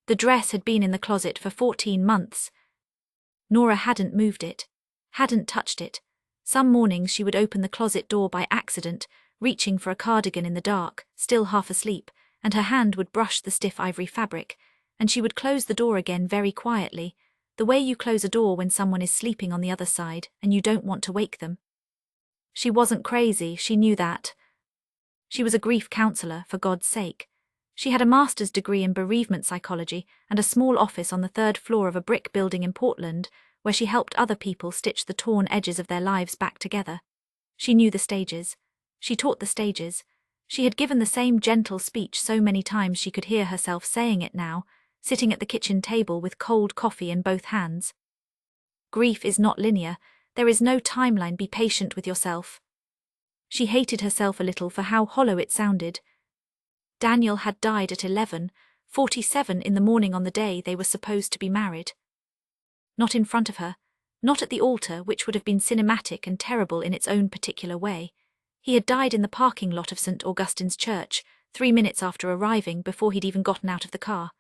The dress had been in the closet for 14 months. Nora hadn't moved it, hadn't touched it. Some mornings she would open the closet door by accident, reaching for a cardigan in the dark, still half asleep, and her hand would brush the stiff ivory fabric, and she would close the door again very quietly, the way you close a door when someone is sleeping on the other side and you don't want to wake them. She wasn't crazy, she knew that. She was a grief counselor, for God's sake. She had a master's degree in bereavement psychology and a small office on the 3rd floor of a brick building in Portland, where she helped other people stitch the torn edges of their lives back together. She knew the stages. She taught the stages. She had given the same gentle speech so many times she could hear herself saying it now, sitting at the kitchen table with cold coffee in both hands. Grief is not linear. There is no timeline. Be patient with yourself. She hated herself a little for how hollow it sounded. Daniel had died at 11:47 in the morning on the day they were supposed to be married. Not in front of her, not at the altar, which would have been cinematic and terrible in its own particular way. He had died in the parking lot of St. Augustine's Church, 3 minutes after arriving, before he'd even gotten out of the car.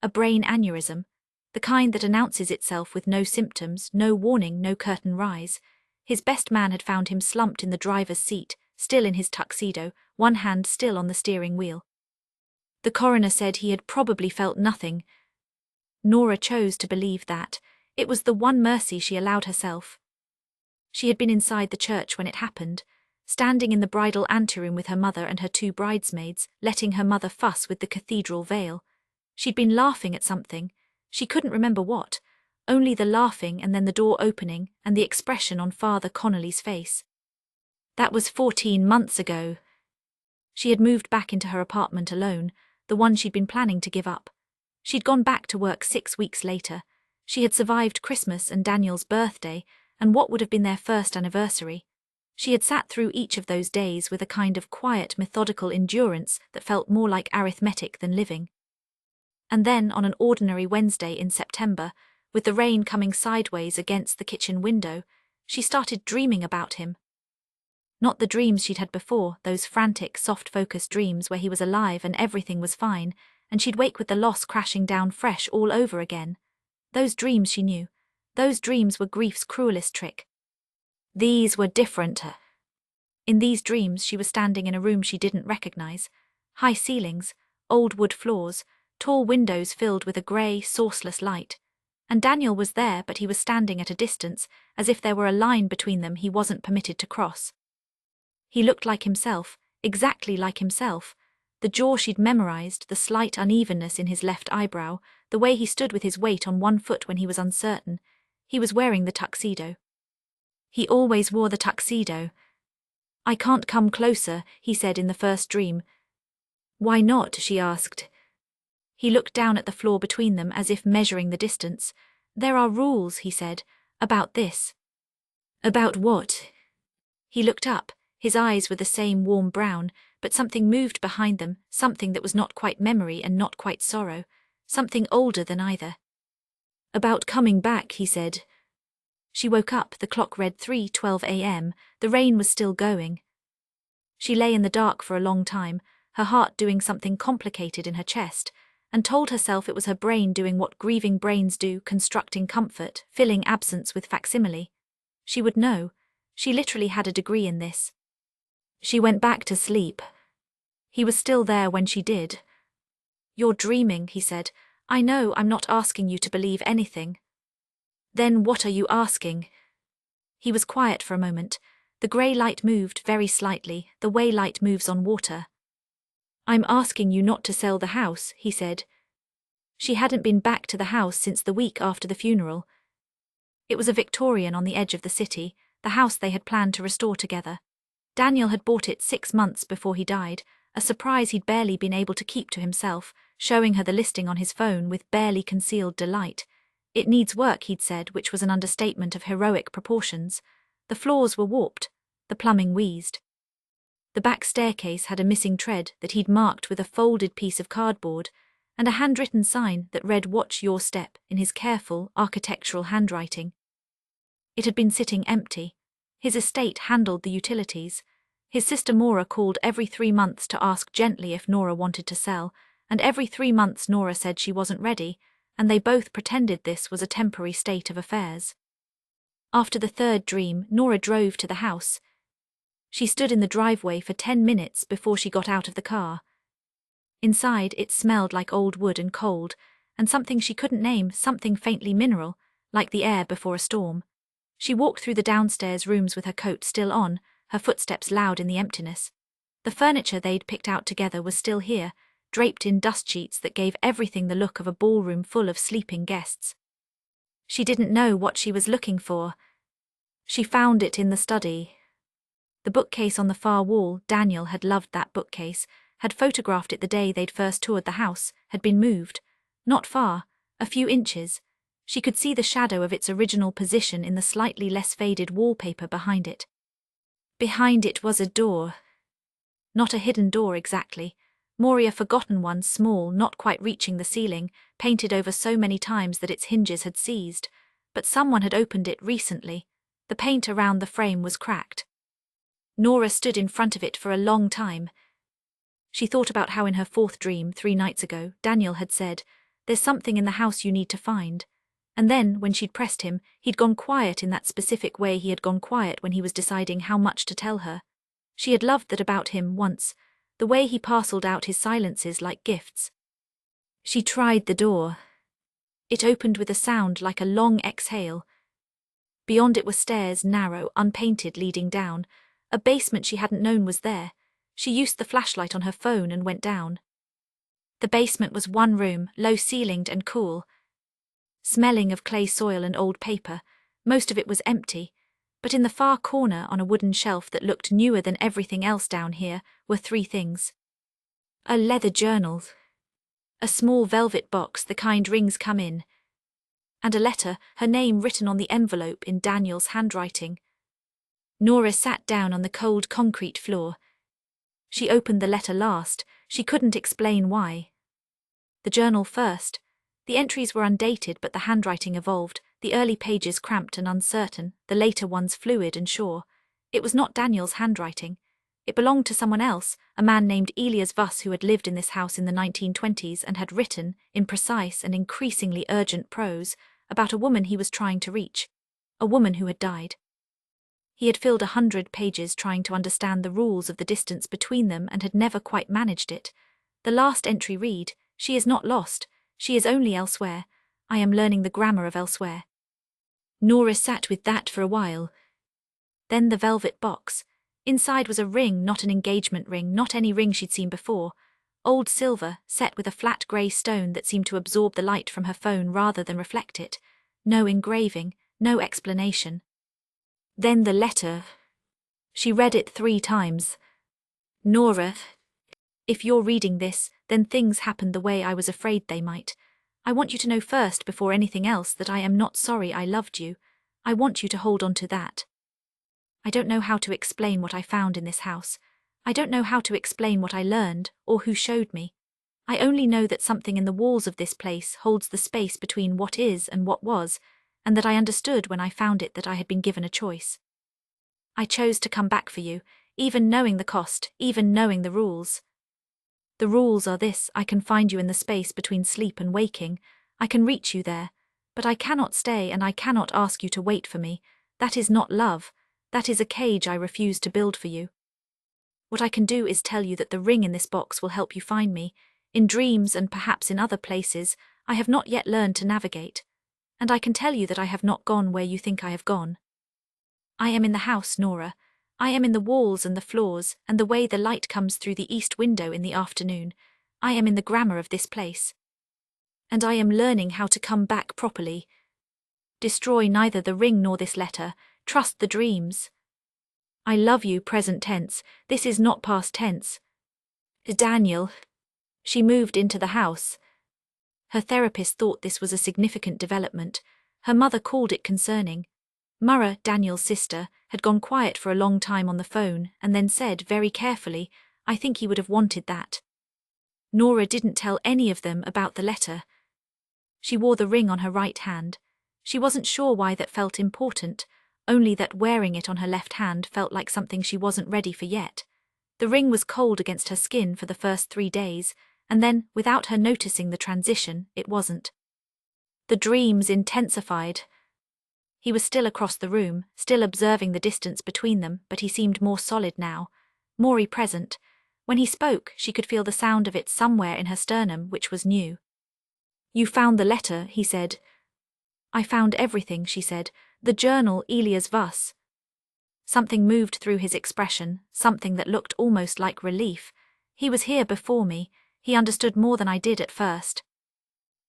A brain aneurysm, the kind that announces itself with no symptoms, no warning, no curtain rise. His best man had found him slumped in the driver's seat, still in his tuxedo, one hand still on the steering wheel. The coroner said he had probably felt nothing. Nora chose to believe that. It was the one mercy she allowed herself. She had been inside the church when it happened, standing in the bridal anteroom with her mother and her 2 bridesmaids, letting her mother fuss with the cathedral veil. She'd been laughing at something. She couldn't remember what, only the laughing and then the door opening and the expression on Father Connolly's face. That was 14 months ago. She had moved back into her apartment alone, the one she'd been planning to give up. She'd gone back to work 6 weeks later. She had survived Christmas and Daniel's birthday, and what would have been their first anniversary. She had sat through each of those days with a kind of quiet, methodical endurance that felt more like arithmetic than living. And then, on an ordinary Wednesday in September, with the rain coming sideways against the kitchen window, she started dreaming about him. Not the dreams she'd had before, those frantic, soft-focused dreams where he was alive and everything was fine, and she'd wake with the loss crashing down fresh all over again. Those dreams she knew. Those dreams were grief's cruelest trick. These were different. In these dreams she was standing in a room she didn't recognize. High ceilings, old wood floors, tall windows filled with a grey, sourceless light. And Daniel was there, but he was standing at a distance, as if there were a line between them he wasn't permitted to cross. He looked like himself, exactly like himself. The jaw she'd memorized, the slight unevenness in his left eyebrow, the way he stood with his weight on one foot when he was uncertain. He was wearing the tuxedo. He always wore the tuxedo. "I can't come closer," he said in the first dream. "Why not?" she asked. He looked down at the floor between them as if measuring the distance. "There are rules," he said, "about this." "About what?" He looked up. His eyes were the same warm brown, but something moved behind them, something that was not quite memory and not quite sorrow, something older than either. "About coming back," he said. She woke up, the clock read 3:12 a.m., the rain was still going. She lay in the dark for a long time, her heart doing something complicated in her chest, and told herself it was her brain doing what grieving brains do, constructing comfort, filling absence with facsimile. She would know. She literally had a degree in this. She went back to sleep. He was still there when she did. "You're dreaming," he said. "I know, I'm not asking you to believe anything." "Then what are you asking?" He was quiet for a moment. The grey light moved very slightly, the way light moves on water. "I'm asking you not to sell the house," he said. She hadn't been back to the house since the week after the funeral. It was a Victorian on the edge of the city, the house they had planned to restore together. Daniel had bought it 6 months before he died, a surprise he'd barely been able to keep to himself, showing her the listing on his phone with barely concealed delight. "It needs work," he'd said, which was an understatement of heroic proportions. The floors were warped, the plumbing wheezed. The back staircase had a missing tread that he'd marked with a folded piece of cardboard, and a handwritten sign that read "Watch your step" in his careful, architectural handwriting. It had been sitting empty. His estate handled the utilities. His sister Nora called every 3 months to ask gently if Nora wanted to sell, and every 3 months Nora said she wasn't ready, and they both pretended this was a temporary state of affairs. After the third dream, Nora drove to the house. She stood in the driveway for 10 minutes before she got out of the car. Inside, it smelled like old wood and cold, and something she couldn't name, something faintly mineral, like the air before a storm. She walked through the downstairs rooms with her coat still on, her footsteps loud in the emptiness. The furniture they'd picked out together was still here, draped in dust sheets that gave everything the look of a ballroom full of sleeping guests. She didn't know what she was looking for. She found it in the study. The bookcase on the far wall, Daniel had loved that bookcase, had photographed it the day they'd first toured the house, had been moved. Not far, a few inches. She could see the shadow of its original position in the slightly less faded wallpaper behind it. Behind it was a door. Not a hidden door exactly, more a forgotten one, small, not quite reaching the ceiling, painted over so many times that its hinges had seized, but someone had opened it recently. The paint around the frame was cracked. Nora stood in front of it for a long time. She thought about how in her fourth dream, 3 nights ago, Daniel had said, "There's something in the house you need to find." And then, when she'd pressed him, he'd gone quiet in that specific way he had gone quiet when he was deciding how much to tell her. She had loved that about him once, the way he parceled out his silences like gifts. She tried the door. It opened with a sound like a long exhale. Beyond it were stairs, narrow, unpainted, leading down. A basement she hadn't known was there. She used the flashlight on her phone and went down. The basement was one room, low-ceilinged and cool, smelling of clay soil and old paper. Most of it was empty, but in the far corner on a wooden shelf that looked newer than everything else down here were 3 things. A leather journal, a small velvet box, the kind rings come in, and a letter, her name written on the envelope in Daniel's handwriting. Nora sat down on the cold concrete floor. She opened the letter last. She couldn't explain why. The journal first. The entries were undated, but the handwriting evolved, the early pages cramped and uncertain, the later ones fluid and sure. It was not Daniel's handwriting. It belonged to someone else, a man named Elias Voss who had lived in this house in the 1920s and had written, in precise and increasingly urgent prose, about a woman he was trying to reach. A woman who had died. He had filled 100 pages trying to understand the rules of the distance between them and had never quite managed it. The last entry read, "She is not lost. She is only elsewhere. I am learning the grammar of elsewhere." Nora sat with that for a while. Then the velvet box. Inside was a ring, not an engagement ring, not any ring she'd seen before. Old silver, set with a flat grey stone that seemed to absorb the light from her phone rather than reflect it. No engraving, no explanation. Then the letter. She read it 3 times. "Nora, if you're reading this, then things happened the way I was afraid they might. I want you to know first before anything else that I am not sorry I loved you. I want you to hold on to that. I don't know how to explain what I found in this house. I don't know how to explain what I learned or who showed me. I only know that something in the walls of this place holds the space between what is and what was, and that I understood when I found it that I had been given a choice. I chose to come back for you, even knowing the cost, even knowing the rules. The rules are this: I can find you in the space between sleep and waking. I can reach you there, but I cannot stay and I cannot ask you to wait for me. That is not love. That is a cage I refuse to build for you. What I can do is tell you that the ring in this box will help you find me. In dreams and perhaps in other places, I have not yet learned to navigate. And I can tell you that I have not gone where you think I have gone. I am in the house, Nora. I am in the walls and the floors and the way the light comes through the east window in the afternoon. I am in the grammar of this place. And I am learning how to come back properly. Destroy neither the ring nor this letter. Trust the dreams. I love you, present tense. This is not past tense. Daniel. She moved into the house. Her therapist thought this was a significant development. Her mother called it concerning. Nora, Daniel's sister, had gone quiet for a long time on the phone and then said very carefully, "I think he would have wanted that." Nora didn't tell any of them about the letter. She wore the ring on her right hand. She wasn't sure why that felt important, only that wearing it on her left hand felt like something she wasn't ready for yet. The ring was cold against her skin for the first 3 days, and then, without her noticing the transition, it wasn't. The dreams intensified. He was still across the room, still observing the distance between them, but he seemed more solid now, more present. When he spoke, she could feel the sound of it somewhere in her sternum, which was new. "You found the letter," he said. "I found everything," she said. "The journal, Elias Vuss." Something moved through his expression, something that looked almost like relief. He was here before me. He understood more than I did at first.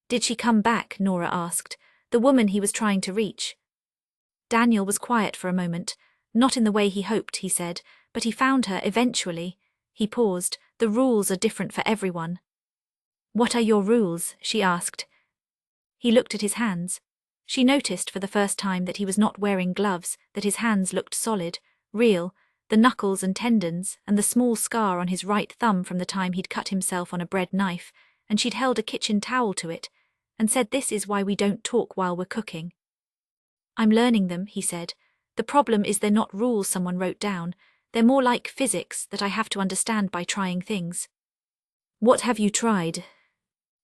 "Did she come back?" Nora asked. "The woman he was trying to reach." Daniel was quiet for a moment. "Not in the way he hoped," he said, "but he found her eventually." He paused. "The rules are different for everyone." "What are your rules?" she asked. He looked at his hands. She noticed for the first time that he was not wearing gloves, that his hands looked solid, real, the knuckles and tendons, and the small scar on his right thumb from the time he'd cut himself on a bread knife, and she'd held a kitchen towel to it, and said, "This is why we don't talk while we're cooking." "I'm learning them," he said. "The problem is they're not rules someone wrote down. They're more like physics that I have to understand by trying things." "What have you tried?"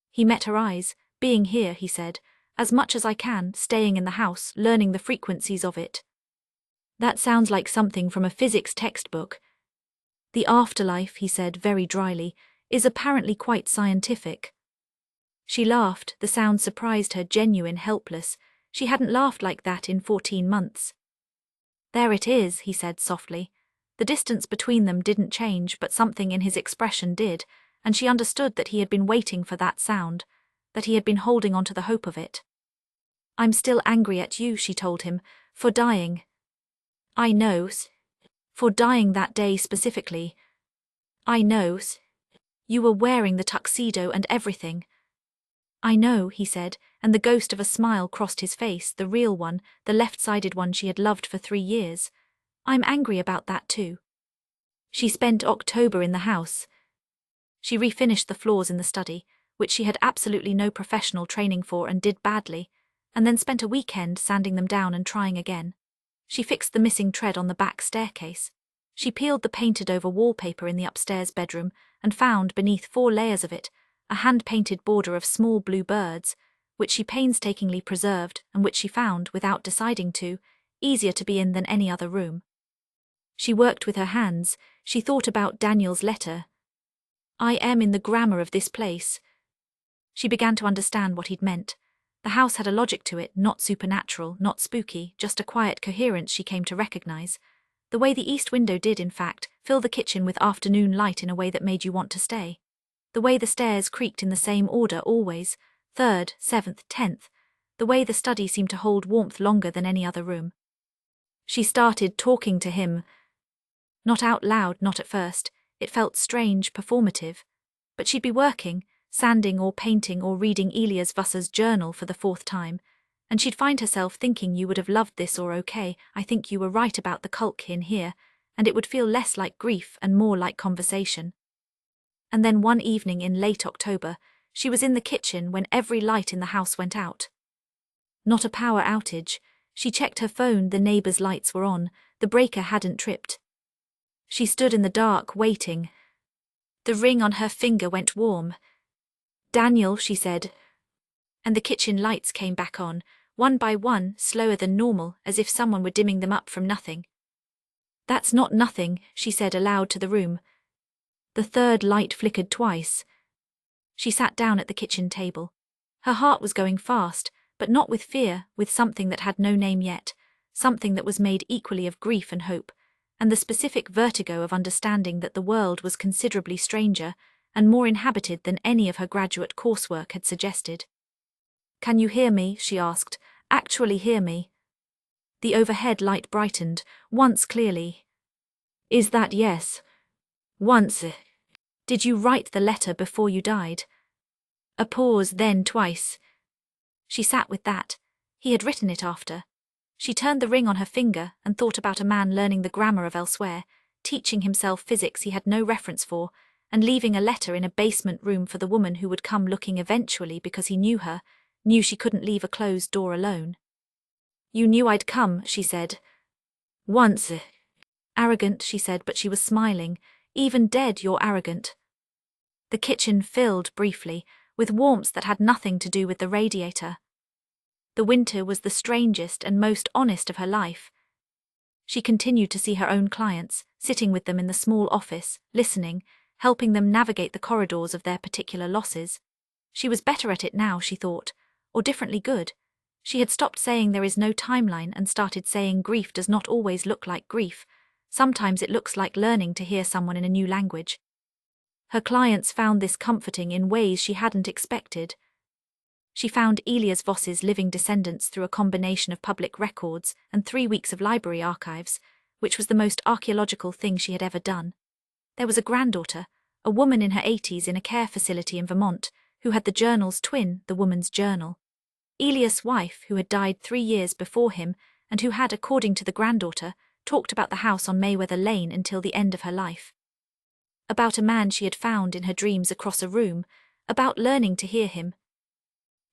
He met her eyes. "Being here," he said. "As much as I can, staying in the house, learning the frequencies of it." "That sounds like something from a physics textbook." "The afterlife," he said very dryly, "is apparently quite scientific." She laughed. The sound surprised her, genuine, helpless. She hadn't laughed like that in 14 months. "There it is," he said softly. The distance between them didn't change, but something in his expression did, and she understood that he had been waiting for that sound, that he had been holding on to the hope of it. "I'm still angry at you," she told him, "for dying." "I know. For dying that day specifically." "I know. You were wearing the tuxedo and everything." "I know," he said, and the ghost of a smile crossed his face, the real one, the left-sided one she had loved for 3 years. "I'm angry about that too." She spent October in the house. She refinished the floors in the study, which she had absolutely no professional training for and did badly, and then spent a weekend sanding them down and trying again. She fixed the missing tread on the back staircase. She peeled the painted-over wallpaper in the upstairs bedroom and found, beneath 4 layers of it, a hand-painted border of small blue birds, which she painstakingly preserved and which she found, without deciding to, easier to be in than any other room. She worked with her hands. She thought about Daniel's letter. "I am in the grammar of this place." She began to understand what he'd meant. The house had a logic to it, not supernatural, not spooky, just a quiet coherence she came to recognize. The way the east window did, in fact, fill the kitchen with afternoon light in a way that made you want to stay. The way the stairs creaked in the same order always, 3rd, 7th, 10th. The way the study seemed to hold warmth longer than any other room. She started talking to him. Not out loud, not at first. It felt strange, performative. But she'd be working, sanding or painting or reading Elias Vuss's journal for the 4th time, and she'd find herself thinking, "You would have loved this," or "Okay, I think you were right about the kulk in here," and it would feel less like grief and more like conversation. And then one evening in late October, she was in the kitchen when every light in the house went out. Not a power outage. She checked her phone, the neighbor's lights were on, the breaker hadn't tripped. She stood in the dark, waiting. The ring on her finger went warm. "Daniel," she said. And the kitchen lights came back on, one by one, slower than normal, as if someone were dimming them up from nothing. "That's not nothing," she said aloud to the room. The 3rd light flickered twice. She sat down at the kitchen table. Her heart was going fast, but not with fear, with something that had no name yet, something that was made equally of grief and hope, and the specific vertigo of understanding that the world was considerably stranger and more inhabited than any of her graduate coursework had suggested. "Can you hear me?" she asked. "Actually hear me?" The overhead light brightened, once clearly. "Is that yes?" "Once. Did you write the letter before you died?" A pause, then twice. She sat with that. He had written it after. She turned the ring on her finger and thought about a man learning the grammar of elsewhere, teaching himself physics he had no reference for, and leaving a letter in a basement room for the woman who would come looking eventually because he knew her, knew she couldn't leave a closed door alone. "You knew I'd come," she said." Arrogant," she said, but she was smiling. "Even dead, you're arrogant." The kitchen filled briefly, with warmth that had nothing to do with the radiator. The winter was the strangest and most honest of her life. She continued to see her own clients, sitting with them in the small office, listening, helping them navigate the corridors of their particular losses. She was better at it now, she thought, or differently good. She had stopped saying there is no timeline and started saying grief does not always look like grief. Sometimes it looks like learning to hear someone in a new language. Her clients found this comforting in ways she hadn't expected. She found Elias Voss's living descendants through a combination of public records and 3 weeks of library archives, which was the most archaeological thing she had ever done. There was a granddaughter, a woman in her 80s in a care facility in Vermont, who had the journal's twin, the woman's journal. Elias' wife, who had died 3 years before him, and who had, according to the granddaughter, talked about the house on Mayweather Lane until the end of her life. About a man she had found in her dreams across a room, about learning to hear him.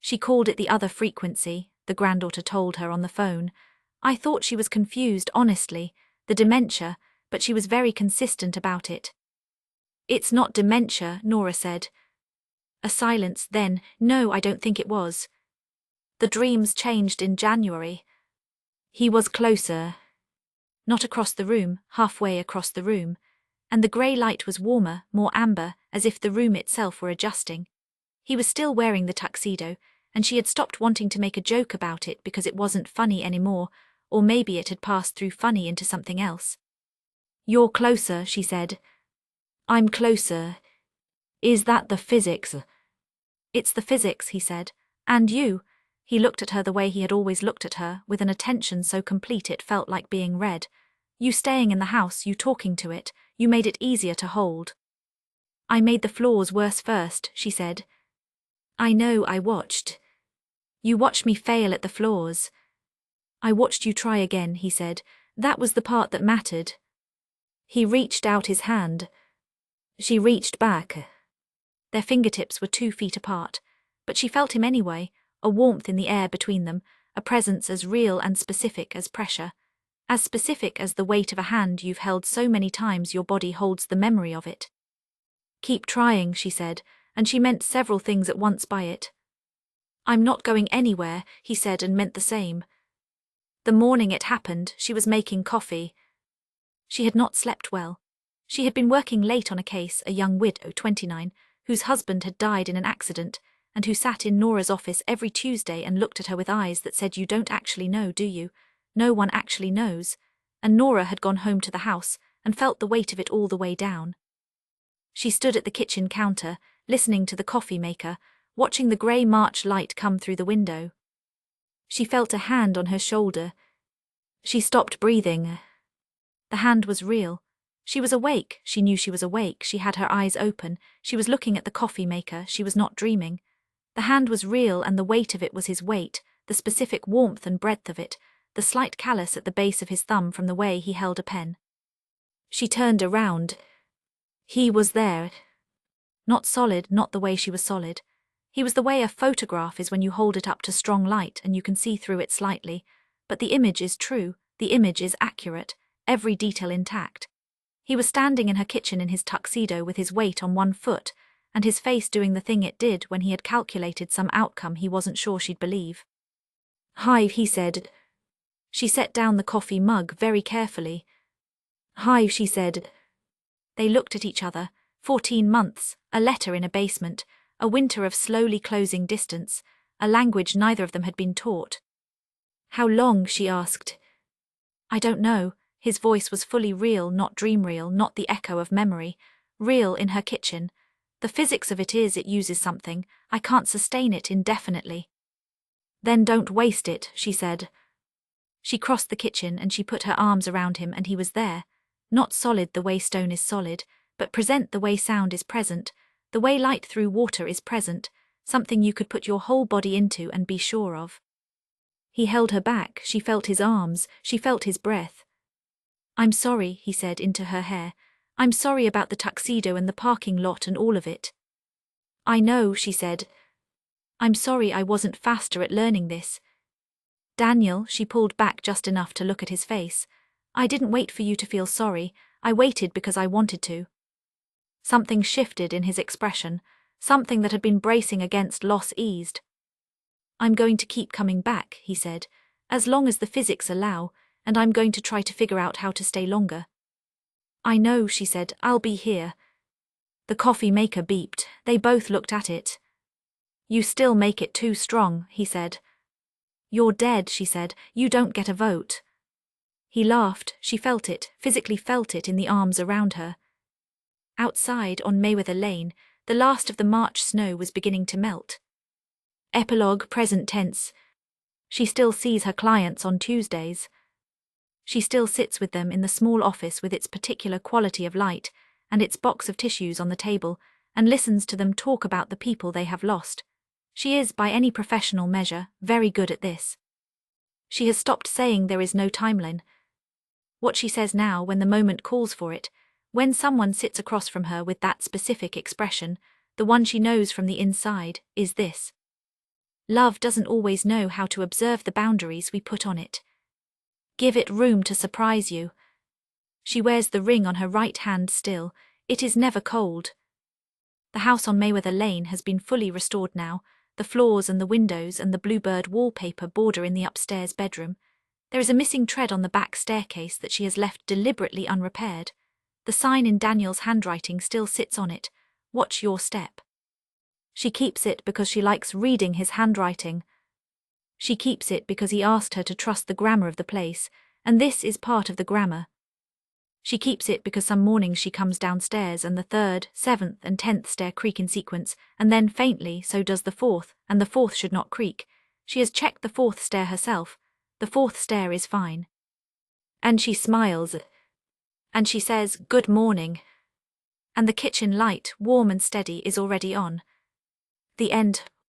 She called it the other frequency, the granddaughter told her on the phone. I thought she was confused, honestly, the dementia, but she was very consistent about it. It's not dementia, Nora said. A silence, then, no, I don't think it was. The dreams changed in January. He was closer. Not across the room, halfway across the room. And the grey light was warmer, more amber, as if the room itself were adjusting. He was still wearing the tuxedo, and she had stopped wanting to make a joke about it because it wasn't funny anymore, or maybe it had passed through funny into something else. You're closer, she said. I'm closer. Is that the physics? It's the physics, he said. And you. He looked at her the way he had always looked at her, with an attention so complete it felt like being read. You staying in the house, you talking to it, you made it easier to hold. I made the floors worse first, she said. I know, I watched. You watched me fail at the floors. I watched you try again, he said. That was the part that mattered. He reached out his hand. She reached back. Their fingertips were 2 feet apart, but she felt him anyway, a warmth in the air between them, a presence as real and specific as pressure. As specific as the weight of a hand you've held so many times your body holds the memory of it. Keep trying, she said, and she meant several things at once by it. I'm not going anywhere, he said, and meant the same. The morning it happened, she was making coffee. She had not slept well. She had been working late on a case, a young widow, 29, whose husband had died in an accident, and who sat in Nora's office every Tuesday and looked at her with eyes that said, you don't actually know, do you? No one actually knows. And Nora had gone home to the house and felt the weight of it all the way down. She stood at the kitchen counter, listening to the coffee maker, watching the grey March light come through the window. She felt a hand on her shoulder. She stopped breathing. The hand was real. She was awake, she knew she was awake, she had her eyes open, she was looking at the coffee maker, she was not dreaming. The hand was real and the weight of it was his weight, the specific warmth and breadth of it, the slight callus at the base of his thumb from the way he held a pen. She turned around. He was there. Not solid, not the way she was solid. He was the way a photograph is when you hold it up to strong light and you can see through it slightly, but the image is true, the image is accurate, every detail intact. He was standing in her kitchen in his tuxedo with his weight on 1 foot, and his face doing the thing it did when he had calculated some outcome he wasn't sure she'd believe. Hive, he said. She set down the coffee mug very carefully. Hive, she said. They looked at each other. 14 months, a letter in a basement, a winter of slowly closing distance, a language neither of them had been taught. How long, she asked. I don't know. His voice was fully real, not dream real, not the echo of memory. Real in her kitchen. The physics of it is it uses something. I can't sustain it indefinitely. Then don't waste it, she said. She crossed the kitchen and she put her arms around him and he was there. Not solid the way stone is solid, but present the way sound is present, the way light through water is present, something you could put your whole body into and be sure of. He held her back, she felt his arms, she felt his breath. I'm sorry, he said into her hair. I'm sorry about the tuxedo and the parking lot and all of it. I know, she said. I'm sorry I wasn't faster at learning this. Daniel, she pulled back just enough to look at his face. I didn't wait for you to feel sorry, I waited because I wanted to. Something shifted in his expression, something that had been bracing against loss eased. "I'm going to keep coming back," he said, "as long as the physics allow, and I'm going to try to figure out how to stay longer." "I know," she said, "I'll be here." The coffee maker beeped. They both looked at it. "You still make it too strong," he said. "You're dead," she said. "You don't get a vote." He laughed. She felt it, physically felt it in the arms around her. Outside, on Mayweather Lane, the last of the March snow was beginning to melt. Epilogue, present tense. She still sees her clients on Tuesdays. She still sits with them in the small office with its particular quality of light and its box of tissues on the table, and listens to them talk about the people they have lost. She is, by any professional measure, very good at this. She has stopped saying there is no timeline. What she says now, when the moment calls for it, when someone sits across from her with that specific expression, the one she knows from the inside, is this: love doesn't always know how to observe the boundaries we put on it. Give it room to surprise you. She wears the ring on her right hand still. It is never cold. The house on Mayweather Lane has been fully restored now. The floors and the windows and the bluebird wallpaper border in the upstairs bedroom. There is a missing tread on the back staircase that she has left deliberately unrepaired. The sign in Daniel's handwriting still sits on it: "Watch your step." She keeps it because she likes reading his handwriting. She keeps it because he asked her to trust the grammar of the place, and this is part of the grammar. She keeps it because some mornings she comes downstairs and the 3rd, 7th, and 10th stair creak in sequence, and then faintly so does the 4th, and the 4th should not creak. She has checked the 4th stair herself. The 4th stair is fine. And she smiles. And she says, "Good morning." And the kitchen light, warm and steady, is already on. The end.